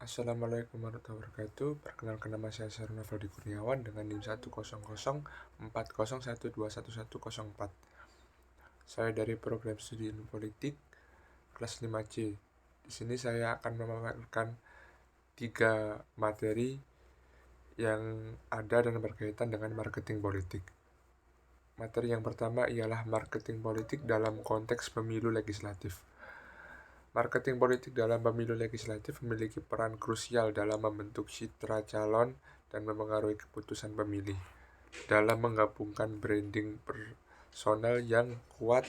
Assalamualaikum warahmatullahi wabarakatuh. Perkenalkan, nama saya Sarun Novaldi Kurniawan dengan NIM 1004041211104. Saya dari program studi ilmu politik kelas 5C. Di sini saya akan memaparkan 3 materi yang ada dan berkaitan dengan marketing politik. Materi yang pertama ialah marketing politik dalam konteks pemilu legislatif. Marketing politik dalam pemilu legislatif memiliki peran krusial dalam membentuk citra calon dan memengaruhi keputusan pemilih. Dalam menggabungkan branding personal yang kuat,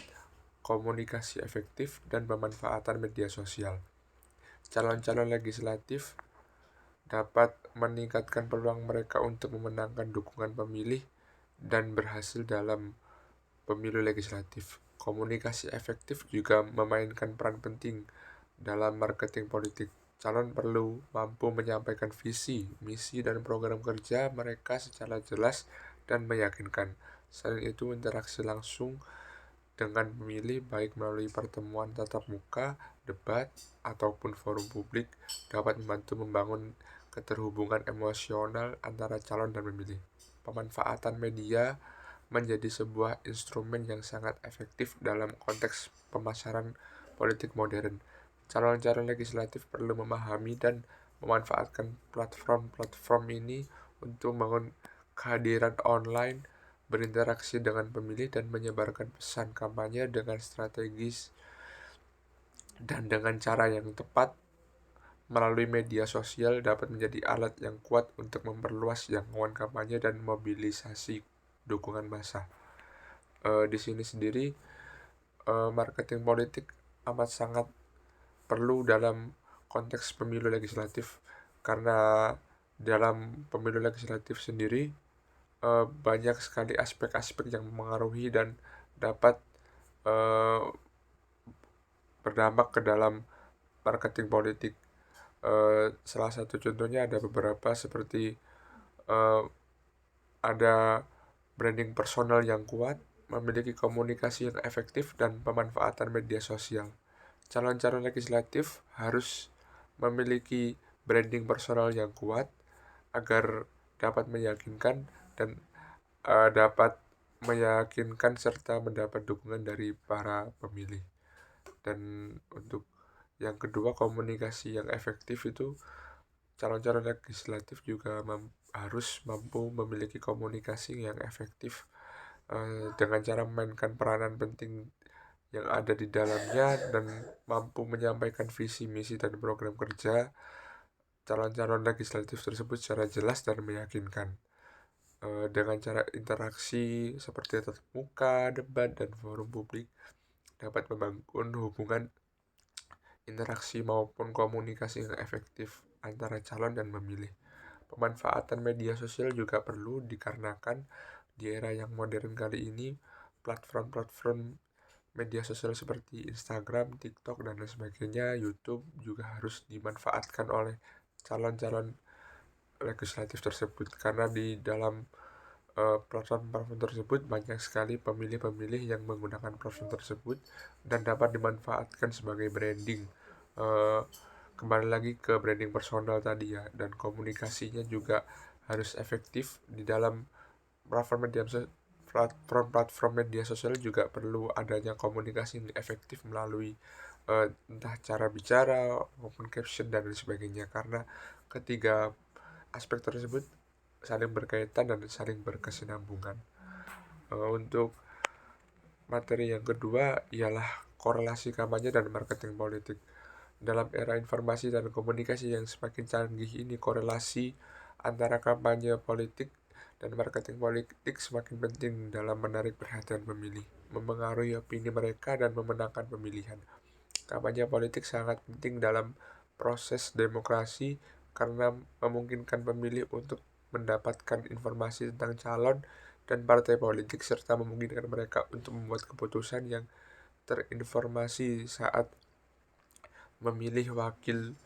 komunikasi efektif, dan pemanfaatan media sosial, calon-calon legislatif dapat meningkatkan peluang mereka untuk memenangkan dukungan pemilih dan berhasil dalam pemilu legislatif. Komunikasi efektif juga memainkan peran penting dalam marketing politik. Calon perlu mampu menyampaikan visi, misi, dan program kerja mereka secara jelas dan meyakinkan. Selain itu, interaksi langsung dengan pemilih, baik melalui pertemuan tatap muka, debat, ataupun forum publik, dapat membantu membangun keterhubungan emosional antara calon dan pemilih. Pemanfaatan media menjadi sebuah instrumen yang sangat efektif dalam konteks pemasaran politik modern. Calon-calon legislatif perlu memahami dan memanfaatkan platform-platform ini untuk membangun kehadiran online, berinteraksi dengan pemilih, dan menyebarkan pesan kampanye dengan strategis dan dengan cara yang tepat. Melalui media sosial dapat menjadi alat yang kuat untuk memperluas jangkauan kampanye dan mobilisasi dukungan massa. Di sini sendiri marketing politik amat sangat perlu dalam konteks pemilu legislatif, karena dalam pemilu legislatif sendiri banyak sekali aspek-aspek yang mengaruhi dan dapat berdampak ke dalam marketing politik. Salah satu contohnya ada beberapa, seperti ada branding personal yang kuat, memiliki komunikasi yang efektif, dan pemanfaatan media sosial. Calon-calon legislatif harus memiliki branding personal yang kuat agar dapat meyakinkan dan dapat meyakinkan serta mendapat dukungan dari para pemilih. Dan untuk yang kedua, komunikasi yang efektif itu calon-calon legislatif juga harus mampu memiliki komunikasi yang efektif dengan cara memainkan peranan penting yang ada di dalamnya dan mampu menyampaikan visi, misi, dan program kerja calon-calon legislatif tersebut secara jelas dan meyakinkan. Dengan cara interaksi seperti tatap muka, debat, dan forum publik dapat membangun hubungan interaksi maupun komunikasi yang efektif antara calon dan pemilih. Pemanfaatan media sosial juga perlu dikarenakan di era yang modern kali ini, platform-platform media sosial seperti Instagram, TikTok, dan lain sebagainya, YouTube juga harus dimanfaatkan oleh calon-calon legislatif tersebut, karena di dalam platform-platform tersebut banyak sekali pemilih-pemilih yang menggunakan platform tersebut dan dapat dimanfaatkan sebagai branding. Kembali lagi ke branding personal tadi ya, dan komunikasinya juga harus efektif di dalam platform media sosial. Juga perlu adanya komunikasi yang efektif melalui entah cara bicara maupun caption dan lain sebagainya, karena ketiga aspek tersebut saling berkaitan dan saling berkesinambungan. Untuk materi yang kedua ialah korelasi kampanye dan marketing politik. Dalam era informasi dan komunikasi yang semakin canggih ini, korelasi antara kampanye politik dan marketing politik semakin penting dalam menarik perhatian pemilih, memengaruhi opini mereka, dan memenangkan pemilihan. Kampanye politik sangat penting dalam proses demokrasi karena memungkinkan pemilih untuk mendapatkan informasi tentang calon dan partai politik, serta memungkinkan mereka untuk membuat keputusan yang terinformasi saat memilih wakil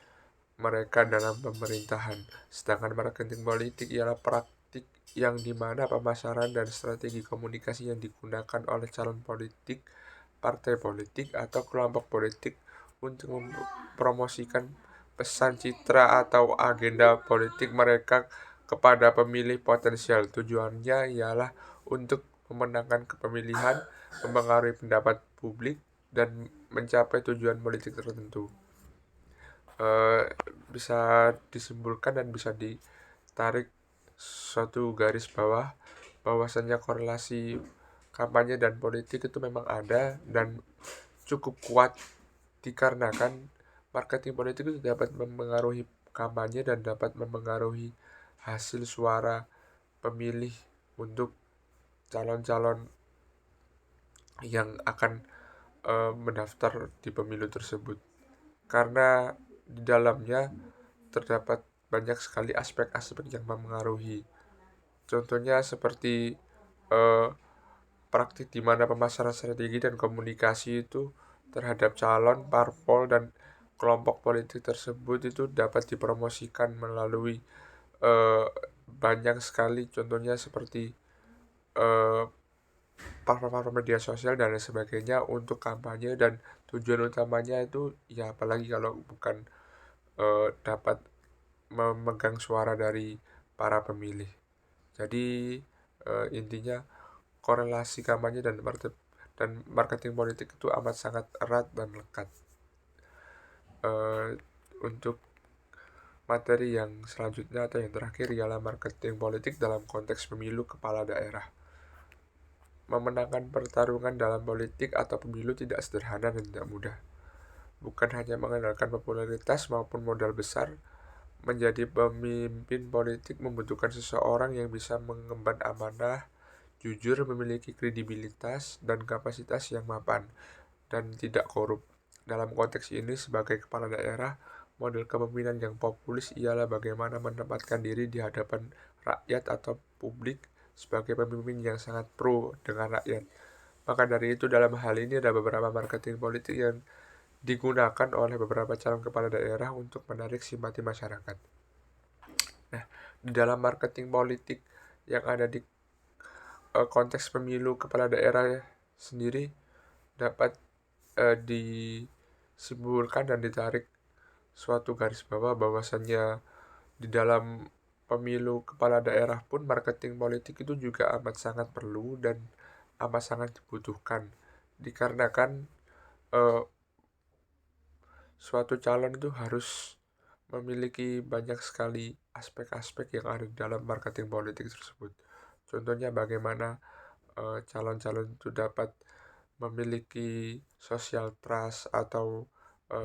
mereka dalam pemerintahan. Sedangkan marketing politik ialah praktik yang dimana pemasaran dan strategi komunikasi yang digunakan oleh calon politik, partai politik, atau kelompok politik untuk mempromosikan pesan citra atau agenda politik mereka kepada pemilih potensial. Tujuannya ialah untuk memenangkan kepemilihan, mempengaruhi pendapat publik, dan mencapai tujuan politik tertentu. Bisa disimpulkan dan bisa ditarik suatu garis bawah bahwasannya korelasi kampanye dan politik itu memang ada dan cukup kuat, dikarenakan marketing politik itu dapat mempengaruhi kampanye dan dapat mempengaruhi hasil suara pemilih untuk calon-calon yang akan mendaftar di pemilu tersebut, karena di dalamnya terdapat banyak sekali aspek-aspek yang mempengaruhi. Contohnya seperti eh, praktik di mana pemasaran strategi dan komunikasi itu terhadap calon, parpol, dan kelompok politik tersebut itu dapat dipromosikan melalui eh, banyak sekali, contohnya seperti eh, platform media sosial dan lain sebagainya untuk kampanye, dan tujuan utamanya itu ya apalagi kalau bukan dapat memegang suara dari para pemilih. Jadi intinya korelasi kampanye dan marketing politik itu amat sangat erat dan lekat. Untuk materi yang selanjutnya atau yang terakhir ialah marketing politik dalam konteks pemilu kepala daerah. Memenangkan pertarungan dalam politik atau pemilu tidak sederhana dan tidak mudah. Bukan hanya mengandalkan popularitas maupun modal besar, menjadi pemimpin politik membutuhkan seseorang yang bisa mengemban amanah, jujur, memiliki kredibilitas dan kapasitas yang mapan, dan tidak korup. Dalam konteks ini, sebagai kepala daerah, model kepemimpinan yang populis ialah bagaimana menempatkan diri di hadapan rakyat atau publik sebagai pemimpin yang sangat pro dengan rakyat. Maka dari itu, dalam hal ini ada beberapa marketing politik yang digunakan oleh beberapa calon kepala daerah untuk menarik simpati masyarakat. Nah, di dalam marketing politik yang ada di konteks pemilu kepala daerah sendiri dapat disimpulkan dan ditarik suatu garis bawah bahwasannya di dalam pemilu kepala daerah pun marketing politik itu juga amat sangat perlu dan amat sangat dibutuhkan, dikarenakan suatu calon itu harus memiliki banyak sekali aspek-aspek yang ada di dalam marketing politik tersebut. Contohnya bagaimana calon-calon itu dapat memiliki social trust atau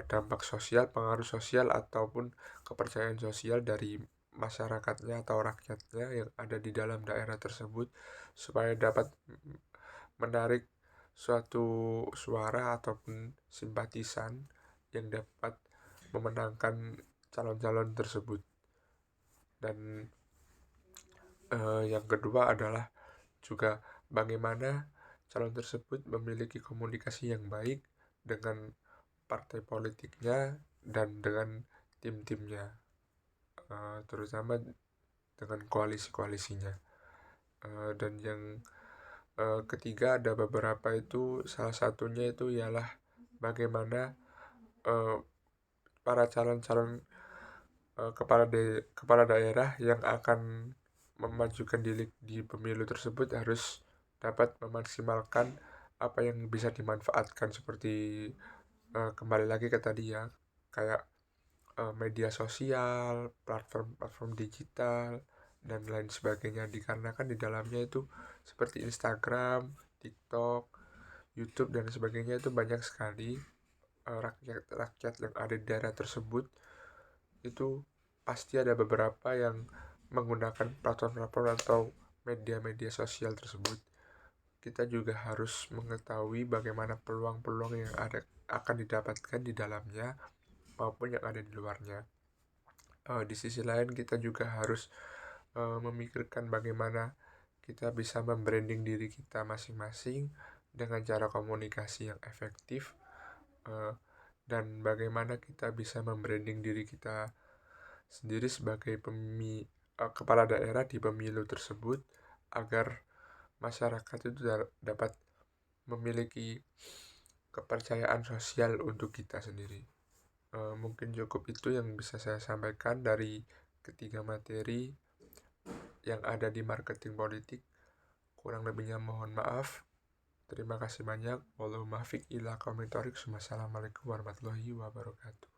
dampak sosial, pengaruh sosial, ataupun kepercayaan sosial dari masyarakatnya atau rakyatnya yang ada di dalam daerah tersebut, supaya dapat menarik suatu suara ataupun simpatisan yang dapat memenangkan calon-calon tersebut. Dan yang kedua adalah juga bagaimana calon tersebut memiliki komunikasi yang baik dengan partai politiknya dan dengan tim-timnya, terutama dengan koalisi-koalisinya. Dan yang ketiga ada beberapa, itu salah satunya itu ialah bagaimana para calon-calon kepala daerah yang akan memajukan diri di pemilu tersebut harus dapat memaksimalkan apa yang bisa dimanfaatkan, seperti kembali lagi ke tadi ya, kayak media sosial, platform digital, dan lain sebagainya, dikarenakan di dalamnya itu seperti Instagram, TikTok, YouTube, dan sebagainya itu banyak sekali rakyat yang ada di daerah tersebut. Itu pasti ada beberapa yang menggunakan platform-platform atau media-media sosial tersebut. Kita juga harus mengetahui bagaimana peluang-peluang yang akan didapatkan di dalamnya maupun yang ada di luarnya. Di sisi lain kita juga harus memikirkan bagaimana kita bisa membranding diri kita masing-masing dengan cara komunikasi yang efektif, dan bagaimana kita bisa membranding diri kita sendiri sebagai kepala daerah di pemilu tersebut, agar masyarakat itu dapat memiliki kepercayaan sosial untuk kita sendiri. Mungkin cukup itu yang bisa saya sampaikan dari ketiga materi yang ada di marketing politik. Kurang lebihnya mohon maaf. Terima kasih banyak. Wassalamualaikum warahmatullahi wabarakatuh.